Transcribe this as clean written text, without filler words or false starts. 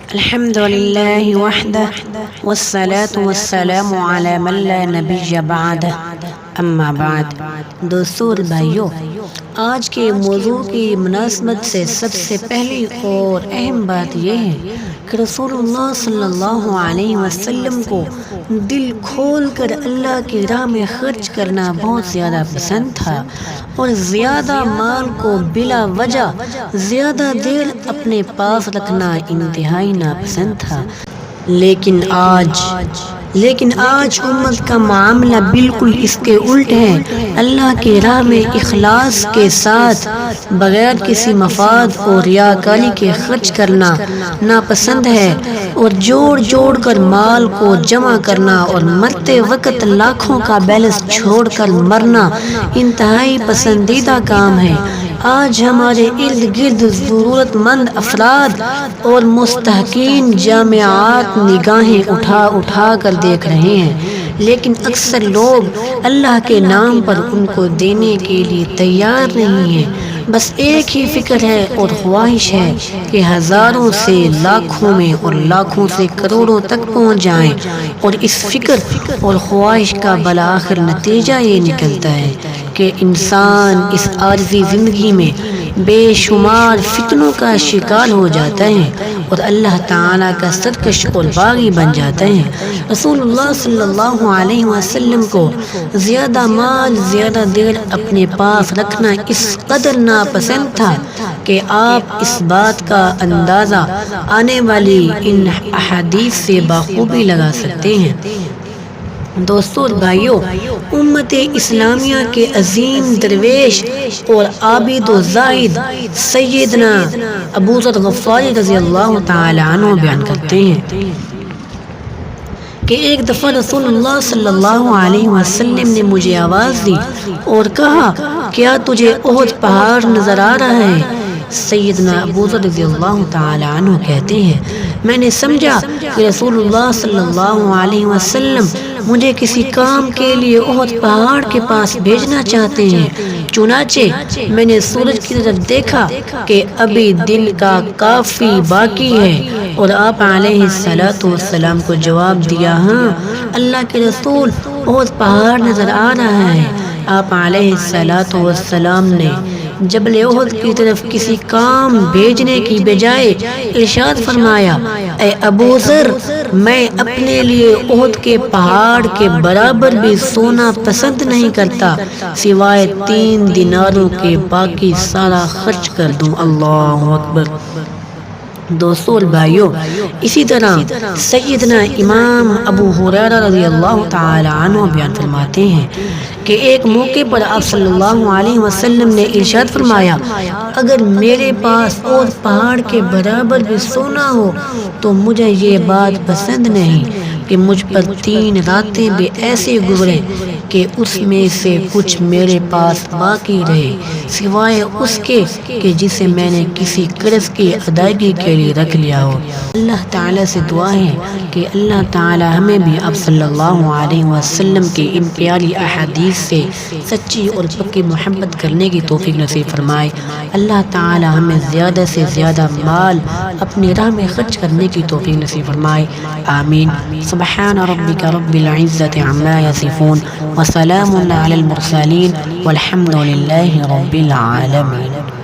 الحمد للہ وحدہ والصلاة والسلام علی من لا نبی بعدہ اما بعد۔ دوستو اور بھائیو، آج کے موضوع کی مناسبت سے سب سے پہلی اور اہم بات یہ ہے کہ رسول اللہ صلی اللہ علیہ وسلم کو دل کھول کر اللہ کی راہ میں خرچ کرنا بہت زیادہ پسند تھا، اور زیادہ مال کو بلا وجہ زیادہ دیر اپنے پاس رکھنا انتہائی ناپسند تھا۔ لیکن آج امت کا معاملہ بالکل اس کے الٹ ہے۔ اللہ کی راہ میں اخلاص کے ساتھ بغیر کسی مفاد اور ریاکاری کے خرچ کرنا ناپسند ہے، اور جوڑ کر مال کو جمع کرنا اور مرتے وقت لاکھوں کا بیلنس چھوڑ کر مرنا انتہائی پسندیدہ کام ہے۔ آج ہمارے ارد گرد ضرورت مند افراد اور مستحقین جامعات نگاہیں اٹھا کر دیکھ رہے ہیں، لیکن اکثر لوگ اللہ کے نام پر ان کو دینے کے لیے تیار نہیں ہیں۔ بس ایک ہی فکر ہے اور خواہش ہے کہ ہزاروں سے لاکھوں میں اور لاکھوں سے کروڑوں تک پہنچ جائیں، اور اس فکر اور خواہش کا بالآخر نتیجہ یہ نکلتا ہے کہ انسان اس عارضی زندگی میں بے شمار فتنوں کا شکار ہو جاتا ہے اور اللہ تعالیٰ کا سرکش اور باغی بن جاتا ہے۔ رسول اللہ صلی اللہ علیہ وسلم کو زیادہ مال زیادہ دیر اپنے پاس رکھنا اس قدر ناپسند تھا کہ آپ اس بات کا اندازہ آنے والی ان احادیث سے بخوبی لگا سکتے ہیں۔ دوستو اور بھائیو، امت اسلامیہ کے عظیم درویش اور عابد و زاہد سیدنا ابو ذر غفاری رضی اللہ تعالی عنہ بیان کرتے ہیں کہ ایک دفعہ رسول اللہ صلی اللہ علیہ وسلم نے مجھے آواز دی اور کہا، کیا تجھے احد پہاڑ نظر آ رہا ہے؟ سیدنا ابو ذر رضی اللہ تعالی عنہ کہتے ہیں، میں نے سمجھا کہ رسول اللہ صلی اللہ علیہ وسلم مجھے کسی کام کے لیے احد پہاڑ کے پاس بھیجنا چاہتے ہیں۔ چنانچہ میں نے سورج کی طرف دیکھا کہ ابھی دن کا کافی باقی ہے، اور آپ علیہ السلام کو جواب دیا، ہاں اللہ کے رسول، احد پہاڑ نظر آ رہا ہے۔ آپ علیہ السلام نے جبل احد کی طرف کسی کام بھیجنے کی بجائے ارشاد فرمایا، اے ابو ذر، میں اپنے لیے احد کے پہاڑ کے برابر بھی سونا پسند نہیں کرتا سوائے 3 دیناروں کے، باقی سارا خرچ کر دوں۔ اللہ اکبر۔ دوستو اور بھائیو، اسی طرح سیدنا امام ابو ہریرہ رضی اللہ تعالی عنہ بیان فرماتے ہیں کہ ایک موقع پر آپ صلی اللہ علیہ وسلم نے ارشاد فرمایا، اگر میرے پاس احد پہاڑ کے برابر بھی سونا ہو تو مجھے یہ بات پسند نہیں کہ مجھ پر 3 راتیں بھی ایسے گزرے کہ اس میں سے کچھ میرے پاس باقی رہے سوائے اس کے کہ جسے میں نے کسی قرض کی ادائیگی کے لیے رکھ لیا ہو۔ اللہ تعالیٰ سے دعا ہے کہ اللہ تعالیٰ ہمیں بھی اب صلی اللہ علیہ وسلم کی ان پیاری احادیث سے سچی اور پکی محبت کرنے کی توفیق نصیب فرمائے۔ اللہ تعالیٰ ہمیں زیادہ سے زیادہ مال اپنی راہ میں خرچ کرنے کی توفیق نصیب فرمائے، آمین۔ سبحان ربک رب العزت عما یصفون وسلام علی المرسلین والحمد للہ رب العالمین۔